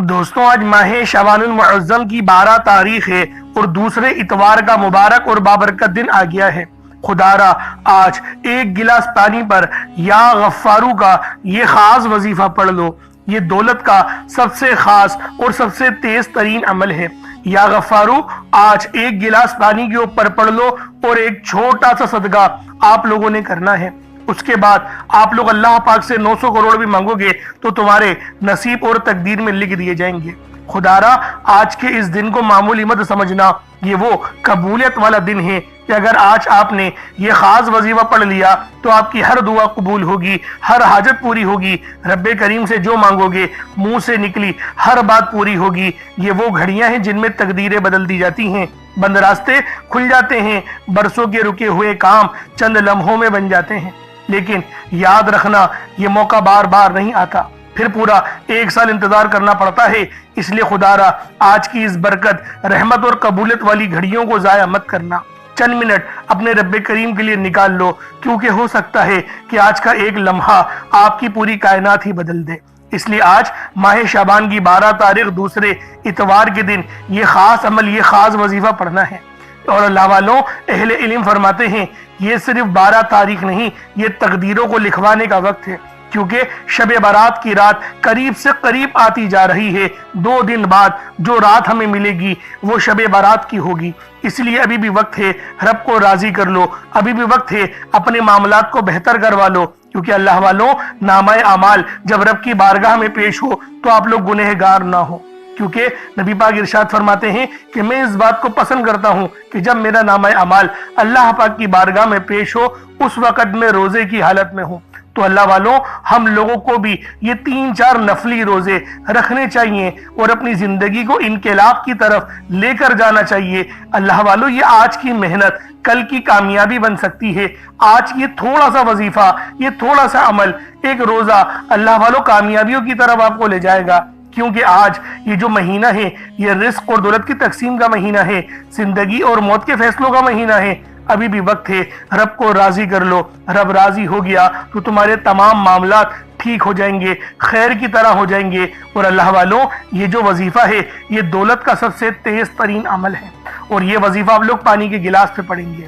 دوستوں آج ماہ شعبان المعظم کی 12 تاریخ ہے اور دوسرے اتوار کا مبارک اور بابرکت دن آ گیا ہے۔ خدا را آج ایک گلاس پانی پر یا غفارو کا یہ خاص وظیفہ پڑھ لو۔ یہ دولت کا سب سے خاص اور سب سے تیز ترین عمل ہے۔ یا غفارو آج ایک گلاس پانی کے اوپر پڑھ لو اور ایک چھوٹا سا صدقہ آپ لوگوں نے کرنا ہے۔ اس کے بعد آپ لوگ اللہ پاک سے 900 کروڑ بھی مانگو گے تو تمہارے نصیب اور تقدیر میں لکھ دیے جائیں گے۔ خدا را آج کے اس دن کو معمولی مت سمجھنا، یہ وہ قبولیت والا دن ہے کہ اگر آج آپ نے یہ خاص وظیفہ پڑھ لیا تو آپ کی ہر دعا قبول ہوگی، ہر حاجت پوری ہوگی، رب کریم سے جو مانگو گے منہ سے نکلی ہر بات پوری ہوگی۔ یہ وہ گھڑیاں ہیں جن میں تقدیریں بدل دی جاتی ہیں، بند راستے کھل جاتے ہیں، برسوں کے رکے ہوئے کام چند لمحوں میں بن جاتے ہیں۔ لیکن یاد رکھنا یہ موقع بار بار نہیں آتا، پھر پورا 1 سال انتظار کرنا پڑتا ہے۔ اس لیے خدا را آج کی اس برکت، رحمت اور قبولیت والی گھڑیوں کو ضائع مت کرنا۔ چند منٹ اپنے رب کریم کے لیے نکال لو، کیونکہ ہو سکتا ہے کہ آج کا ایک لمحہ آپ کی پوری کائنات ہی بدل دے۔ اس لیے آج ماہ شعبان کی 12 تاریخ دوسرے اتوار کے دن یہ خاص عمل، یہ خاص وظیفہ پڑھنا ہے۔ اور اللہ والوں، اہل علم فرماتے ہیں یہ صرف 12 تاریخ نہیں، یہ تقدیروں کو لکھوانے کا وقت ہے، کیونکہ شب برات کی رات قریب سے قریب آتی جا رہی ہے۔ 2 دن بعد جو رات ہمیں ملے گی وہ شب برات کی ہوگی۔ اس لیے ابھی بھی وقت ہے رب کو راضی کر لو، ابھی بھی وقت ہے اپنے معاملات کو بہتر کروا لو، کیونکہ اللہ والوں نامہ اعمال جب رب کی بارگاہ میں پیش ہو تو آپ لوگ گنہگار نہ ہو، کیونکہ نبی پاک ارشاد فرماتے ہیں کہ میں اس بات کو پسند کرتا ہوں کہ جب میرا نامہ اعمال اللہ پاک کی بارگاہ میں پیش ہو اس وقت میں روزے کی حالت میں ہوں۔ تو اللہ والوں ہم لوگوں کو بھی یہ 3-4 نفلی روزے رکھنے چاہیے اور اپنی زندگی کو انقلاب کی طرف لے کر جانا چاہیے۔ اللہ والوں یہ آج کی محنت کل کی کامیابی بن سکتی ہے۔ آج یہ تھوڑا سا وظیفہ، یہ تھوڑا سا عمل، ایک روزہ اللہ والوں کامیابیوں کی طرف آپ کو لے جائے گا، کیونکہ آج یہ جو مہینہ ہے یہ رزق اور دولت کی تقسیم کا مہینہ ہے، زندگی اور موت کے فیصلوں کا مہینہ ہے۔ ابھی بھی وقت ہے رب کو راضی کر لو، رب راضی ہو گیا تو تمہارے تمام معاملات ٹھیک ہو جائیں گے، خیر کی طرح ہو جائیں گے۔ اور اللہ والوں یہ جو وظیفہ ہے یہ دولت کا سب سے تیز ترین عمل ہے، اور یہ وظیفہ آپ لوگ پانی کے گلاس پہ پڑھیں گے،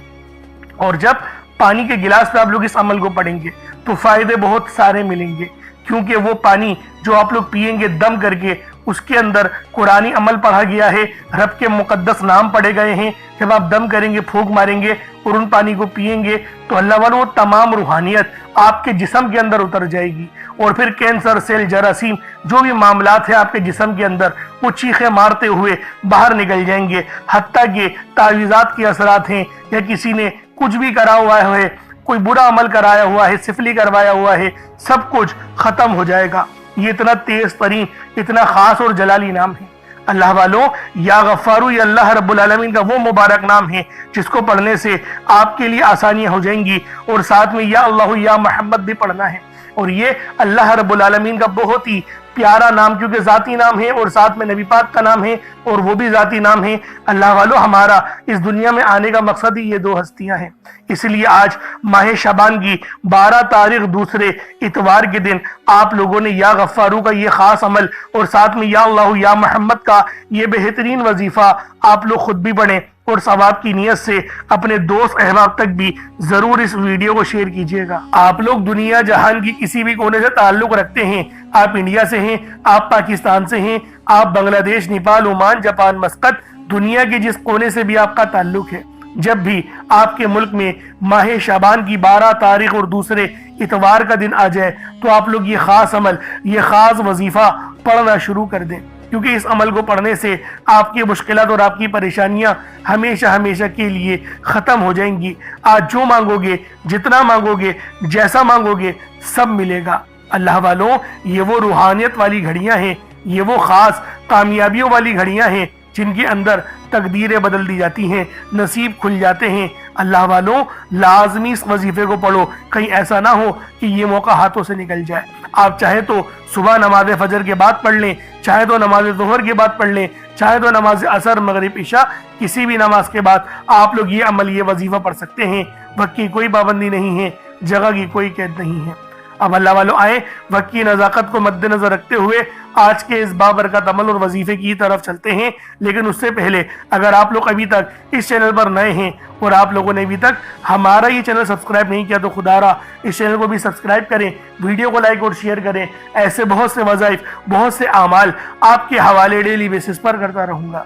اور جب پانی کے گلاس پہ آپ لوگ اس عمل کو پڑھیں گے تو فائدے بہت سارے ملیں گے، کیونکہ وہ پانی جو آپ لوگ پیئیں گے دم کر کے اس کے اندر قرآنی عمل پڑھا گیا ہے، رب کے مقدس نام پڑھے گئے ہیں۔ جب آپ دم کریں گے، پھونک ماریں گے اور ان پانی کو پیئیں گے تو اللہ والوں وہ تمام روحانیت آپ کے جسم کے اندر اتر جائے گی، اور پھر کینسر، سیل، جراثیم، جو بھی معاملات ہیں آپ کے جسم کے اندر وہ چیخیں مارتے ہوئے باہر نکل جائیں گے۔ حتیٰ کہ تعویذات کے اثرات ہیں یا کسی نے کچھ بھی کرا ہوا ہے، کوئی برا عمل کرایا ہوا ہے، سفلی کروایا ہوا ہے، سب کچھ ختم ہو جائے گا۔ یہ اتنا تیز ترین، اتنا خاص اور جلالی نام ہے۔ اللہ والوں یا غفارو یہ اللہ رب العالمین کا وہ مبارک نام ہے جس کو پڑھنے سے آپ کے لیے آسانیاں ہو جائیں گی، اور ساتھ میں یا اللہ یا محمد بھی پڑھنا ہے۔ اور یہ اللہ رب العالمین کا بہت ہی پیارا نام، کیونکہ ذاتی نام ہے اور ساتھ میں نبی پاک کا نام ہے اور وہ بھی ذاتی نام ہے۔ اللہ والو ہمارا اس دنیا میں آنے کا مقصد ہی یہ 2 ہستیاں ہیں۔ اس لیے آج ماہ شعبان کی 12 تاریخ دوسرے اتوار کے دن آپ لوگوں نے یا غفارو کا یہ خاص عمل اور ساتھ میں یا اللہ یا محمد کا یہ بہترین وظیفہ آپ لوگ خود بھی پڑھیں، اور ثواب کی نیت سے اپنے دوست احباب تک بھی ضرور اس ویڈیو کو شیئر کیجیے گا۔ آپ لوگ دنیا جہان کی کسی بھی کونے سے تعلق رکھتے ہیں، آپ انڈیا سے ہیں، آپ پاکستان سے ہیں، آپ بنگلہ دیش، نیپال، عمان، جاپان، مسقط، دنیا کے جس کونے سے بھی آپ کا تعلق ہے، جب بھی آپ کے ملک میں ماہ شعبان کی 12 تاریخ اور دوسرے اتوار کا دن آ جائے تو آپ لوگ یہ خاص عمل، یہ خاص وظیفہ پڑھنا شروع کر دیں، کیونکہ اس عمل کو پڑھنے سے آپ کی مشکلات اور آپ کی پریشانیاں ہمیشہ ہمیشہ کے لیے ختم ہو جائیں گی۔ آج جو مانگو گے، جتنا مانگو گے، جیسا مانگو گے، سب ملے گا۔ اللہ والوں یہ وہ روحانیت والی گھڑیاں ہیں، یہ وہ خاص کامیابیوں والی گھڑیاں ہیں جن کے اندر تقدیریں بدل دی جاتی ہیں، نصیب کھل جاتے ہیں۔ اللہ والوں لازمی اس وظیفے کو پڑھو، کہیں ایسا نہ ہو کہ یہ موقع ہاتھوں سے نکل جائے۔ آپ چاہے تو صبح نماز فجر کے بعد پڑھ لیں، چاہے تو نماز ظہر کے بعد پڑھ لیں، چاہے تو نماز عصر، مغرب، عشاء، کسی بھی نماز کے بعد آپ لوگ یہ عمل، یہ وظیفہ پڑھ سکتے ہیں۔ وقت کی کوئی پابندی نہیں ہے، جگہ کی کوئی قید نہیں ہے۔ اب اللہ والوں آئیں وقت کی نزاکت کو مد نظر رکھتے ہوئے آج کے اس بابرکت عمل اور وظیفے کی طرف چلتے ہیں، لیکن اس سے پہلے اگر آپ لوگ ابھی تک اس چینل پر نئے ہیں اور آپ لوگوں نے ابھی تک ہمارا یہ چینل سبسکرائب نہیں کیا تو خدا را اس چینل کو بھی سبسکرائب کریں، ویڈیو کو لائک اور شیئر کریں۔ ایسے بہت سے وظائف، بہت سے اعمال آپ کے حوالے ڈیلی بیسس پر کرتا رہوں گا۔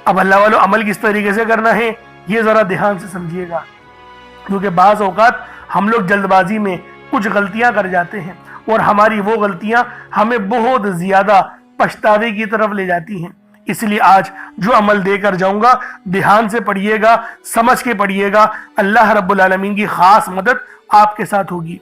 اب اللہ والو عمل کس طریقے سے کرنا ہے یہ ذرا دھیان سے سمجھیے گا، کیونکہ بعض اوقات ہم لوگ جلد بازی میں کچھ غلطیاں کر جاتے ہیں اور ہماری وہ غلطیاں ہمیں بہت زیادہ پچھتاوے کی طرف لے جاتی ہیں۔ اس لیے آج جو عمل دے کر جاؤں گا دھیان سے پڑھیے گا، سمجھ کے پڑھیے گا، اللہ رب العالمین کی خاص مدد آپ کے ساتھ ہوگی۔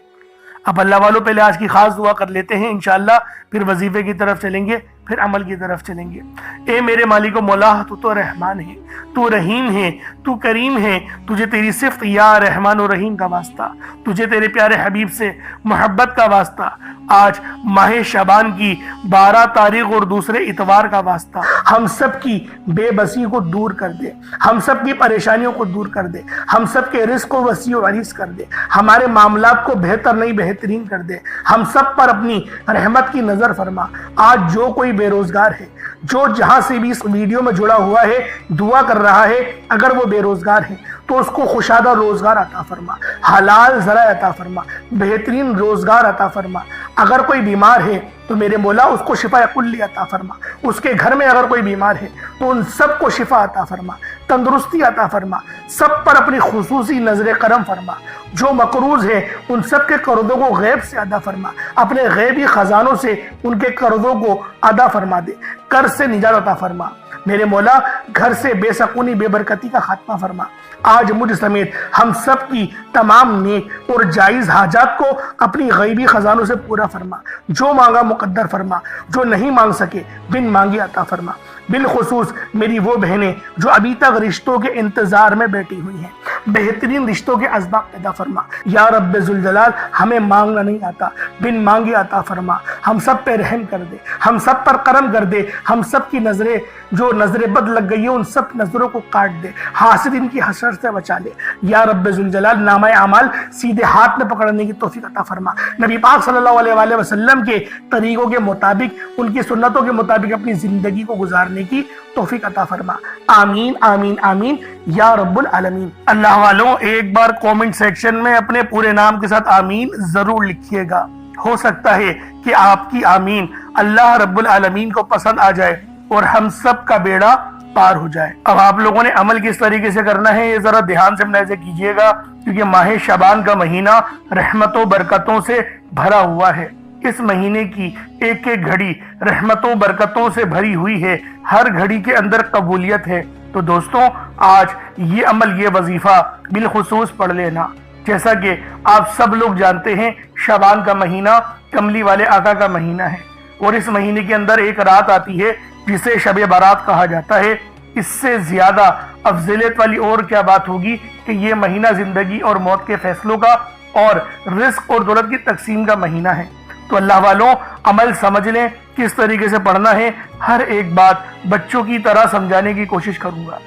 اب اللہ والو پہلے آج کی خاص دعا کر لیتے ہیں انشاءاللہ، پھر وظیفے کی طرف چلیں گے، پھر عمل کی طرف چلیں گے۔ اے میرے مالک و مولا، تو رحمان ہے، تو رحیم ہے، تو کریم ہے، تجھے تیری صفت یا رحمان و رحیم کا واسطہ، تجھے تیرے پیارے حبیب سے محبت کا واسطہ، آج ماہ شعبان کی 12 تاریخ اور دوسرے اتوار کا واسطہ، ہم سب کی بے بسی کو دور کر دے، ہم سب کی پریشانیوں کو دور کر دے، ہم سب کے رزق کو وسیع و عریض کر دے، ہمارے معاملات کو بہتر نہیں بہترین کر دے، ہم سب پر اپنی رحمت کی نظر فرما۔ آج جو کوئی بے روزگار ہے، جو جہاں سے بھی اس ویڈیو میں جڑا ہوا ہے دعا کر رہا ہے، اگر وہ بے روزگار ہے تو اس کو خوشادہ روزگار عطا فرما، حلال ذرائع عطا فرما، بہترین روزگار عطا فرما۔ اگر کوئی بیمار ہے تو میرے مولا اس کو شفا کلی عطا فرما، اس کے گھر میں اگر کوئی بیمار ہے تو ان سب کو شفا عطا فرما، تندرستی عطا فرما، سب پر اپنی خصوصی نظر کرم فرما۔ جو مقروض ہے ان سب کے قرضوں کو غیب سے ادا فرما، اپنے غیبی خزانوں سے ان کے قرضوں کو ادا فرما دے، قرض سے نجات عطا فرما۔ میرے مولا گھر سے بے سکونی بے برکتی کا خاتمہ فرما۔ آج مجھ سمیت ہم سب کی تمام نیک اور جائز حاجات کو اپنی غیبی خزانوں سے پورا فرما، جو مانگا مقدر فرما، جو نہیں مانگ سکے بن مانگی عطا فرما۔ بالخصوص میری وہ بہنیں جو ابھی تک رشتوں کے انتظار میں بیٹھی ہوئی ہیں، بہترین رشتوں کے اسباب پیدا فرما۔ یا رب ذوالجلال ہمیں مانگنا نہیں آتا، بن مانگے عطا فرما۔ ہم سب پہ رحم کر دے، ہم سب پر کرم کر دے، ہم سب کی نظریں جو نظر بد لگ گئی ہیں ان سب نظروں کو کاٹ دے، حاسدین کی حسد سے بچا لے۔ یا رب ذوالجلال نامہ اعمال سیدھے ہاتھ میں پکڑنے کی توفیق عطا فرما۔ نبی پاک صلی اللہ علیہ وآلہ وسلم کے طریقوں کے مطابق، ان کی سنتوں کے مطابق اپنی زندگی کو گزارنے کی توفیق عطا فرما۔ آمین آمین آمین یا رب العالمین۔ اللہ والوں ایک بار کومنٹ سیکشن میں اپنے پورے نام کے ساتھ آمین ضرور لکھیے گا، ہو سکتا ہے کہ آپ کی آمین اللہ رب العالمین کو پسند آ جائے اور ہم سب کا بیڑا پار ہو جائے۔ اب آپ لوگوں نے عمل کس طریقے سے کرنا ہے یہ ذرا دھیان سے ملاحظہ کیجیے گا، کیونکہ ماہ شعبان کا مہینہ رحمتوں برکتوں سے بھرا ہوا ہے۔ اس مہینے کی ایک ایک گھڑی رحمتوں برکتوں سے بھری ہوئی ہے، ہر گھڑی کے اندر قبولیت ہے۔ تو دوستوں آج یہ عمل، یہ وظیفہ بالخصوص پڑھ لینا۔ جیسا کہ آپ سب لوگ جانتے ہیں شعبان کا مہینہ کملی والے آقا کا مہینہ ہے، اور اس مہینے کے اندر ایک رات آتی ہے جسے شب برات کہا جاتا ہے۔ اس سے زیادہ افضلیت والی اور کیا بات ہوگی کہ یہ مہینہ زندگی اور موت کے فیصلوں کا اور رزق اور دولت کی تقسیم کا مہینہ ہے۔ تو اللہ والوں عمل سمجھ لیں کس طریقے سے پڑھنا ہے، ہر ایک بات بچوں کی طرح سمجھانے کی کوشش کروں گا۔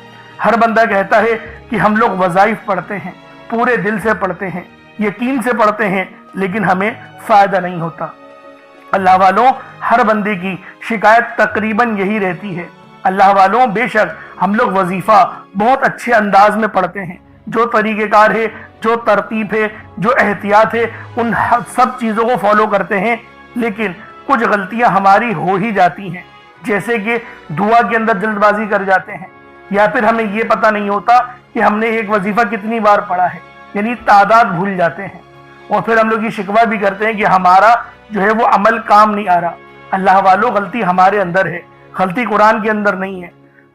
ہر بندہ کہتا ہے کہ ہم لوگ وظائف پڑھتے ہیں، پورے دل سے پڑھتے ہیں، یقین سے پڑھتے ہیں، لیکن ہمیں فائدہ نہیں ہوتا۔ اللہ والوں ہر بندے کی شکایت تقریباً یہی رہتی ہے۔ اللہ والوں بے شک ہم لوگ وظیفہ بہت اچھے انداز میں پڑھتے ہیں، جو طریقہ کار ہے، جو ترتیب ہے، جو احتیاط ہے، ان سب چیزوں کو فالو کرتے ہیں، لیکن کچھ غلطیاں ہماری ہو ہی جاتی ہیں، جیسے کہ دعا کے اندر جلد بازی کر جاتے ہیں، یا پھر ہمیں یہ پتہ نہیں ہوتا کہ ہم نے ایک وظیفہ کتنی بار پڑھا ہے، یعنی تعداد بھول جاتے ہیں، اور پھر ہم لوگ یہ شکوہ بھی کرتے ہیں کہ ہمارا جو ہے وہ عمل کام نہیں آ رہا۔ اللہ والوں غلطی ہمارے اندر ہے، غلطی قرآن کے اندر نہیں ہے۔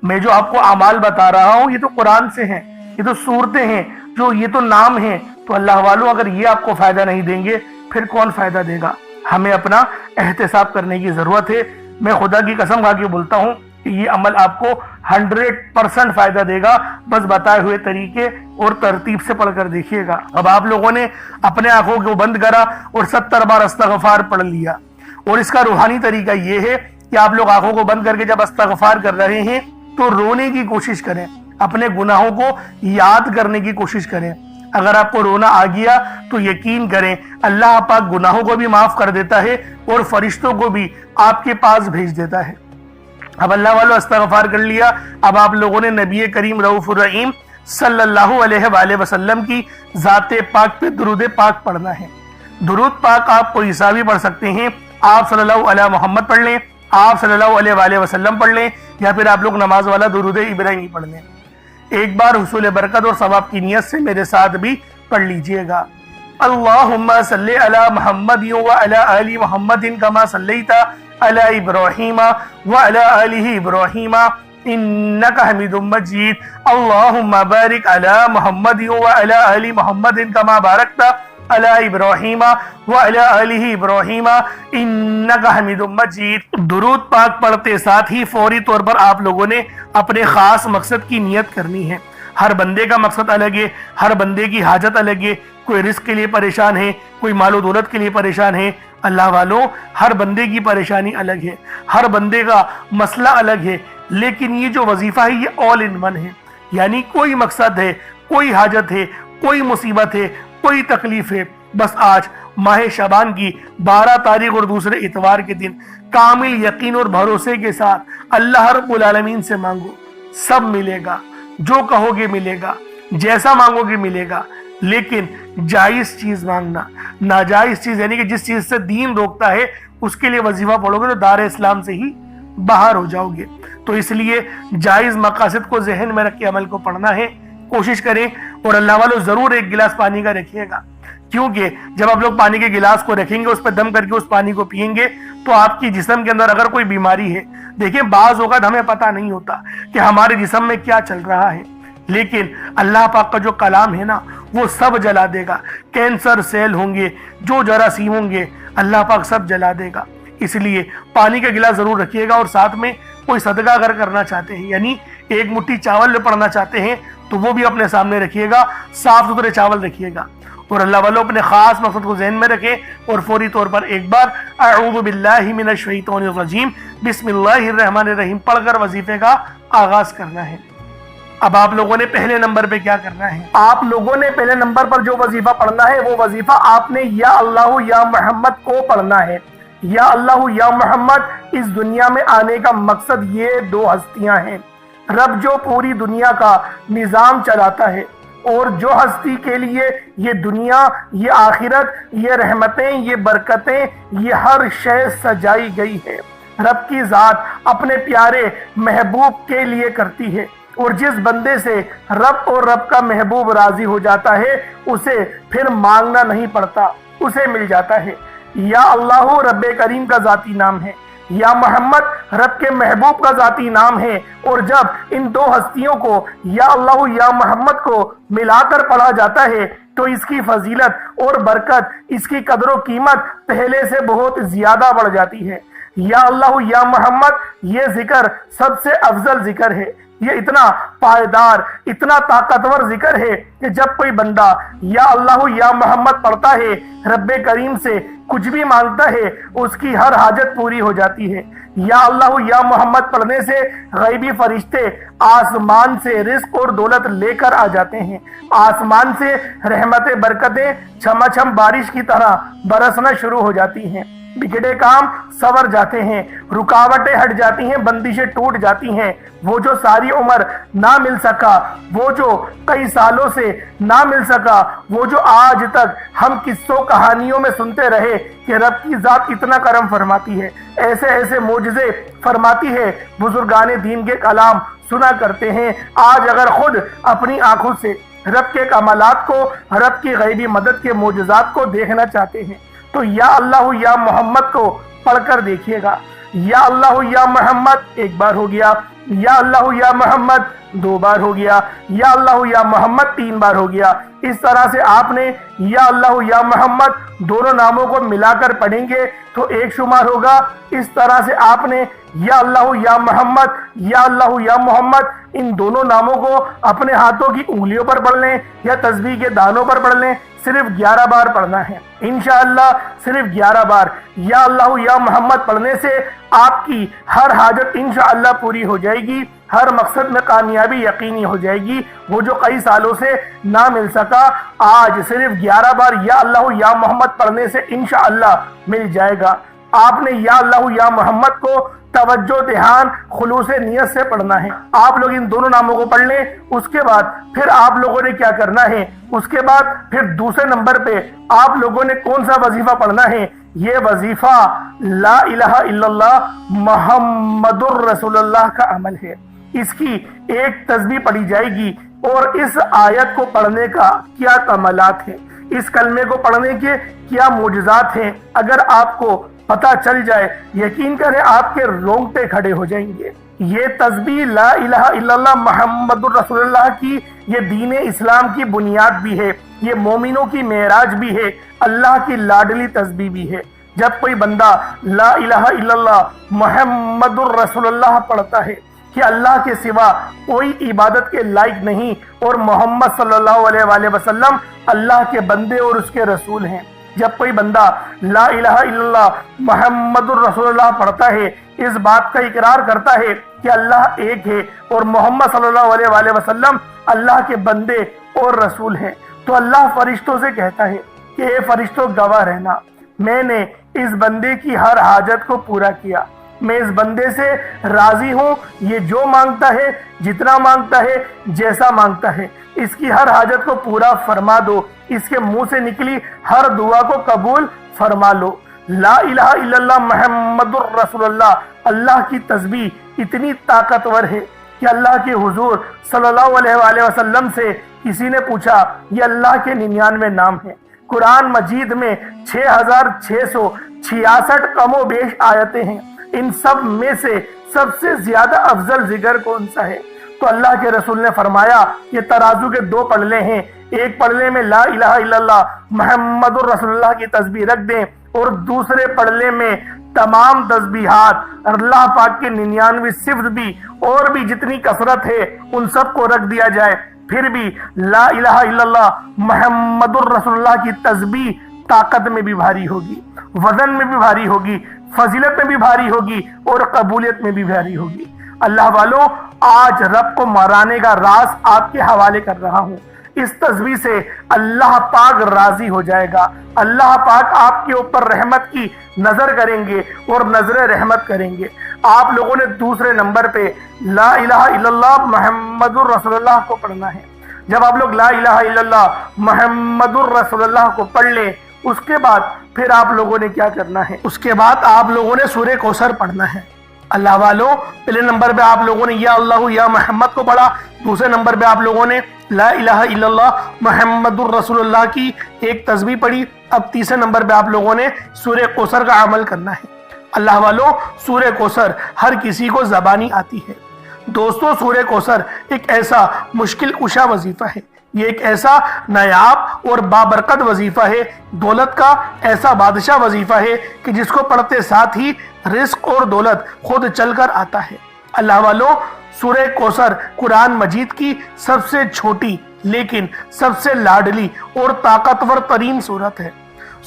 میں جو آپ کو اعمال بتا رہا ہوں یہ تو قرآن سے ہیں، یہ تو صورتیں ہیں، جو یہ تو نام ہیں۔ تو اللہ والوں اگر یہ آپ کو فائدہ نہیں دیں گے پھر کون فائدہ دے گا؟ ہمیں اپنا احتساب کرنے کی ضرورت ہے۔ میں خدا کی قسم کھا کے بولتا ہوں کہ یہ عمل آپ کو 100% فائدہ دے گا، بس بتائے ہوئے طریقے اور ترتیب سے پڑھ کر دیکھیے گا۔ اب آپ لوگوں نے اپنے آنکھوں کو بند کرا اور 70 بار استغفار پڑھ لیا، اور اس کا روحانی طریقہ یہ ہے کہ آپ لوگ آنکھوں کو بند کر کے جب استغفار کر رہے ہیں تو رونے کی کوشش کریں، اپنے گناہوں کو یاد کرنے کی کوشش کریں، اگر آپ کو رونا آ گیا تو یقین کریں اللہ پاک گناہوں کو بھی معاف کر دیتا ہے اور فرشتوں کو بھی آپ کے پاس بھیج دیتا ہے۔ اب اللہ والو استغفار کر لیا، اب آپ لوگوں نے نبی کریم رؤوف الرحیم صلی اللہ علیہ وآلہ وسلم کی ذات پاک پہ درود پاک پڑھنا ہے۔ درود پاک آپ کوئی حساب بھی پڑھ سکتے ہیں، آپ صلی اللہ علیہ محمد پڑھ لیں، آپ صلی اللہ علیہ وآلہ وسلم پڑھ لیں، یا پھر آپ لوگ نماز والا درود ابراہیمی پڑھ لیں۔ ایک بار حصول برکت اور ثواب کی نیت سے میرے ساتھ بھی پڑھ لیجئے گا۔ اللہم صلی علی محمد وعلی آل محمد کما صلیت علی ابراہیم وعلی آل ابراہیم انک حمید مجید۔ اللہم بارک علی محمد وعلی آل محمد کما بارکت علی ابراہیم وعلی آل ابراہیم انک حمید مجید۔ درود پاک پڑھتے ساتھ ہی فوری طور پر آپ لوگوں نے اپنے خاص مقصد کی نیت کرنی ہے۔ ہر بندے کا مقصد الگ ہے، ہر بندے کی حاجت الگ ہے، کوئی رزق کے لیے پریشان ہے، کوئی مال و دولت کے لیے پریشان ہے۔ اللہ والوں ہر بندے کی پریشانی الگ ہے، ہر بندے کا مسئلہ الگ ہے، لیکن یہ جو وظیفہ ہے یہ آل ان ون ہے، یعنی کوئی مقصد ہے، کوئی حاجت ہے، کوئی مصیبت ہے، کوئی تکلیف ہے، بس آج ماہ شعبان کی 12 تاریخ اور دوسرے اتوار کے دن کامل یقین اور بھروسے کے ساتھ اللہ رب العالمین سے مانگو، سب ملے گا، جو کہو گے ملے گا، جیسا مانگو گے ملے گا، لیکن جائز چیز مانگنا، ناجائز چیز یعنی کہ جس چیز سے دین روکتا ہے اس کے لیے وظیفہ پڑھو گے تو دار اسلام سے ہی باہر ہو جاؤ گے۔ تو اس لیے جائز مقاصد کو ذہن میں رکھ کے عمل کو پڑھنا ہے، کوشش کریں، اور اللہ والوں ضرور ایک گلاس پانی کا رکھیے گا، کیونکہ جب آپ لوگ پانی کے گلاس کو رکھیں گے، اس پہ دم کر کے اس پانی کو پئیں گے تو آپ کی جسم کے اندر اگر کوئی بیماری ہے، دیکھیں بعض اوقات ہمیں پتہ نہیں ہوتا کہ ہمارے جسم میں کیا چل رہا ہے، لیکن اللہ پاک کا جو کلام ہے نا وہ سب جلا دے گا۔ کینسر سیل ہوں گے، جو جراثیم ہوں گے، اللہ پاک سب جلا دے گا۔ اس لیے پانی کا گلاس ضرور رکھیے گا، اور ساتھ میں کوئی صدقہ اگر کرنا چاہتے ہیں، یعنی ایک مٹھی چاول پڑھنا چاہتے ہیں تو وہ بھی اپنے سامنے رکھیے گا، صاف ستھرے چاول رکھیے گا، اور اللہ والوں اپنے خاص مقصد کو ذہن میں رکھیں، اور فوری طور پر ایک بار اعوذ باللہ من الشیطان الرجیم بسم اللہ الرحمن الرحیم پڑھ کر وظیفے کا آغاز کرنا ہے۔ اب آپ لوگوں نے پہلے نمبر پہ کیا کرنا ہے؟ آپ لوگوں نے پہلے نمبر پر جو وظیفہ پڑھنا ہے وہ وظیفہ آپ نے یا اللہ یا محمد کو پڑھنا ہے۔ یا اللہ یا محمد اس دنیا میں آنے کا مقصد یہ دو ہستیاں ہیں، رب جو پوری دنیا کا نظام چلاتا ہے، اور جو ہستی کے لیے یہ دنیا، یہ آخرت، یہ رحمتیں، یہ برکتیں، یہ ہر شے سجائی گئی ہے، رب کی ذات اپنے پیارے محبوب کے لیے کرتی ہے، اور جس بندے سے رب اور رب کا محبوب راضی ہو جاتا ہے اسے پھر مانگنا نہیں پڑتا، اسے مل جاتا ہے۔ یا اللہ رب کریم کا ذاتی نام ہے، یا محمد رب کے محبوب کا ذاتی نام ہے، اور جب ان دو ہستیوں کو یا اللہ یا محمد کو ملا کر پڑھا جاتا ہے تو اس کی فضیلت اور برکت، اس کی قدر و قیمت پہلے سے بہت زیادہ بڑھ جاتی ہے۔ یا اللہ یا محمد یہ ذکر سب سے افضل ذکر ہے، یہ اتنا پائیدار، اتنا طاقتور ذکر ہے کہ جب کوئی بندہ یا اللہ یا محمد پڑھتا ہے، رب کریم سے کچھ بھی مانگتا ہے، اس کی ہر حاجت پوری ہو جاتی ہے۔ یا اللہ یا محمد پڑھنے سے غیبی فرشتے آسمان سے رزق اور دولت لے کر آ جاتے ہیں، آسمان سے رحمتیں برکتیں چھما چھم بارش کی طرح برسنا شروع ہو جاتی ہیں، بگڑے کام سور جاتے ہیں، رکاوٹیں ہٹ جاتی ہیں، بندشیں ٹوٹ جاتی ہیں، وہ جو ساری عمر نہ مل سکا، وہ جو کئی سالوں سے نہ مل سکا، وہ جو آج تک ہم قصوں کہانیوں میں سنتے رہے کہ رب کی ذات اتنا کرم فرماتی ہے، ایسے ایسے معجزے فرماتی ہے، بزرگان دین کے کلام سنا کرتے ہیں، آج اگر خود اپنی آنکھوں سے رب کے کمالات کو، رب کی غیبی مدد کے معجزات کو دیکھنا چاہتے ہیں تو یا اللہ یا محمد کو پڑھ کر دیکھیے گا۔ یا اللہ یا محمد ایک بار ہو گیا، یا اللہ یا محمد دو بار ہو گیا، یا اللہ یا محمد تین بار ہو گیا۔ اس طرح سے آپ نے یا اللہ یا محمد دونوں ناموں کو ملا کر پڑھیں گے تو ایک شمار ہوگا۔ اس طرح سے آپ نے یا اللہ یا محمد، یا اللہ یا محمد ان دونوں ناموں کو اپنے ہاتھوں کی انگلیوں پر پڑھ لیں یا تسبیح کے دانوں پر پڑھ لیں، صرف 11 بار پڑھنا ہے انشاءاللہ، صرف 11 بار یا اللہ یا محمد پڑھنے سے آپ کی ہر حاجت انشاءاللہ پوری ہو جائے گی۔ ہر مقصد میں کامیابی یقینی ہو جائے گی۔ وہ جو کئی سالوں سے نہ مل سکا، آج صرف 11 بار یا اللہ یا محمد پڑھنے سے انشاءاللہ مل جائے گا۔ آپ نے یا اللہ یا محمد کو توجہ، دھیان، خلوص نیت سے پڑھنا ہے۔ آپ لوگ ان دونوں ناموں کو پڑھ لیں، اس کے بعد پھر آپ لوگوں نے کیا کرنا ہے، اس کے بعد پھر دوسرے نمبر پہ آپ لوگوں نے کون سا وظیفہ پڑھنا ہے؟ یہ وظیفہ لا الہ الا اللہ محمد الرسول اللہ کا عمل ہے۔ اس کی ایک تسبیح پڑھی جائے گی، اور اس آیت کو پڑھنے کا کیا کمالات ہیں، اس کلمے کو پڑھنے کے کیا معجزات ہیں، اگر آپ کو پتہ چل جائے، یقین کریں آپ کے رونگٹے کھڑے ہو جائیں گے۔ یہ تسبیح لا الہ الا اللہ محمد الرسول اللہ کی یہ دین اسلام کی بنیاد بھی ہے، یہ مومنوں کی معراج بھی ہے، اللہ کی لاڈلی تسبیح بھی ہے۔ جب کوئی بندہ لا الہ الا اللہ محمد الرسول اللہ پڑھتا ہے کہ اللہ کے سوا کوئی عبادت کے لائق نہیں، اور محمد صلی اللہ علیہ وآلہ وسلم اللہ کے بندے اور اس کے رسول ہیں، جب کوئی بندہ لا الہ الا اللہ محمد الرسول اللہ پڑھتا ہے، اس بات کا اقرار کرتا ہے کہ اللہ ایک ہے اور محمد صلی اللہ علیہ وآلہ وسلم اللہ کے بندے اور رسول ہیں، تو اللہ فرشتوں سے کہتا ہے کہ اے فرشتوں گواہ رہنا، میں نے اس بندے کی ہر حاجت کو پورا کیا، میں اس بندے سے راضی ہوں، یہ جو مانگتا ہے، جتنا مانگتا ہے، جیسا مانگتا ہے، اس کی ہر حاجت کو پورا فرما دو، اس کے منہ سے نکلی ہر دعا کو قبول فرما لو۔ لا الہ الا اللہ محمد الرسول اللہ، اللہ کی تسبیح اتنی طاقتور ہے کہ اللہ کے حضور صلی اللہ علیہ وآلہ وسلم سے کسی نے پوچھا، یہ اللہ کے 99 نام ہیں، قرآن مجید میں 6666 کم و بیش آیتیں ہیں، ان سب میں سے سب سے زیادہ افضل ذکر کون سا ہے؟ تو اللہ کے رسول نے فرمایا یہ ترازو کے 2 پلڑے ہیں، ایک پلڑے میں لا الہ الا اللہ محمد الرسول اللہ کی تسبیح رکھ دیں، اور دوسرے پلڑے میں تمام تسبیحات اللہ پاک کے 99 صفت بھی اور بھی جتنی کثرت ہے ان سب کو رکھ دیا جائے، پھر بھی لا الہ الا اللہ محمد الرسول اللہ کی تسبیح طاقت میں بھی بھاری ہوگی، وزن میں بھی بھاری ہوگی، فضیلت میں بھی بھاری ہوگی، اور قبولیت میں بھی بھاری ہوگی۔ اللہ والوں، آج رب کو مرانے کا راز آپ کے حوالے کر رہا ہوں۔ اس تسبیح سے اللہ پاک راضی ہو جائے گا، اللہ پاک آپ کے اوپر رحمت کی نظر کریں گے اور نظر رحمت کریں گے۔ آپ لوگوں نے دوسرے نمبر پہ لا الہ الا اللہ محمد الرسول اللہ کو پڑھنا ہے۔ جب آپ لوگ لا الہ الا اللہ محمد الرسول اللہ کو پڑھ لیں، اس کے بعد پھر آپ لوگوں نے کیا کرنا ہے؟ اس کے بعد آپ لوگوں نے سورہ کوثر پڑھنا ہے۔ اللہ والوں، پہلے نمبر پہ آپ لوگوں نے یا اللہ یا محمد کو پڑھا، دوسرے نمبر پہ آپ لوگوں نے لا الہ الا اللہ محمد الرسول اللہ کی ایک تسبیح پڑھی، اب تیسرے نمبر پہ آپ لوگوں نے سورہ کوثر کا عمل کرنا ہے۔ اللہ والوں، سورہ کوثر ہر کسی کو زبانی آتی ہے۔ دوستو، سورہ کوثر ایک ایسا مشکل کشا وظیفہ ہے، یہ ایک ایسا نایاب اور بابرکت وظیفہ ہے، دولت کا ایسا بادشاہ وظیفہ ہے کہ جس کو پڑھتے ساتھ ہی رزق اور دولت خود چل کر آتا ہے۔ اللہ والوں، سورہ کوثر قرآن مجید کی سب سے چھوٹی لیکن سب سے لاڈلی اور طاقتور ترین سورت ہے۔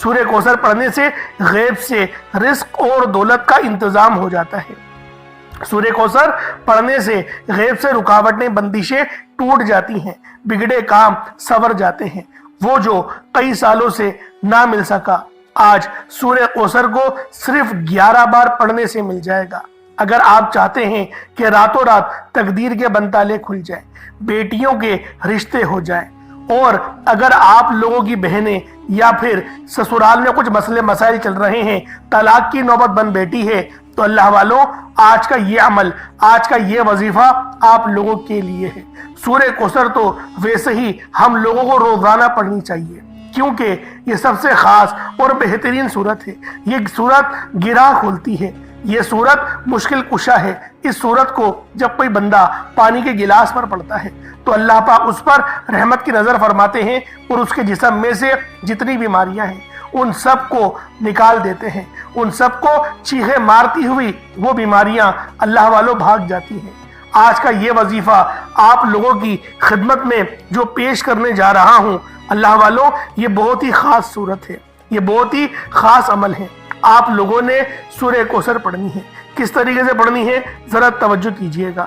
سورہ کوثر پڑھنے سے غیب سے رزق اور دولت کا انتظام ہو جاتا ہے۔ سورہ کوثر پڑھنے سے غیب سے رکاوٹیں، بندشیں ٹوٹ جاتی ہیں، بگڑے کام سنور جاتے ہیں۔ وہ جو کئی سالوں سے نہ مل سکا، آج سورہ کوثر کو صرف 11 بار پڑھنے سے مل جائے گا۔ اگر آپ چاہتے ہیں کہ راتوں رات تقدیر کے بنتالے کھل جائیں، بیٹیوں کے رشتے ہو جائیں، اور اگر آپ لوگوں کی بہنیں یا پھر سسرال میں کچھ مسئلے مسائل چل رہے ہیں، طلاق کی نوبت بن بیٹھی ہے، تو اللہ والوں، آج کا یہ عمل، آج کا یہ وظیفہ آپ لوگوں کے لیے ہے۔ سورہ کوثر تو ویسے ہی ہم لوگوں کو روزانہ پڑھنی چاہیے، کیونکہ یہ سب سے خاص اور بہترین سورت ہے۔ یہ سورت گرہ کھولتی ہے، یہ سورت مشکل کشا ہے۔ اس سورت کو جب کوئی بندہ پانی کے گلاس پر پڑھتا ہے تو اللہ پاک اس پر رحمت کی نظر فرماتے ہیں، اور اس کے جسم میں سے جتنی بیماریاں ہیں ان سب کو نکال دیتے ہیں، ان سب کو چیخے مارتی ہوئی وہ بیماریاں اللہ والوں بھاگ جاتی ہیں۔ آج کا یہ وظیفہ آپ لوگوں کی خدمت میں جو پیش کرنے جا رہا ہوں، اللہ والوں، یہ بہت ہی خاص صورت ہے، یہ بہت ہی خاص عمل ہے۔ آپ لوگوں نے سورہ کوثر پڑھنی ہے۔ کس طریقے سے پڑھنی ہے ذرا توجہ کیجئے گا۔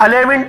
11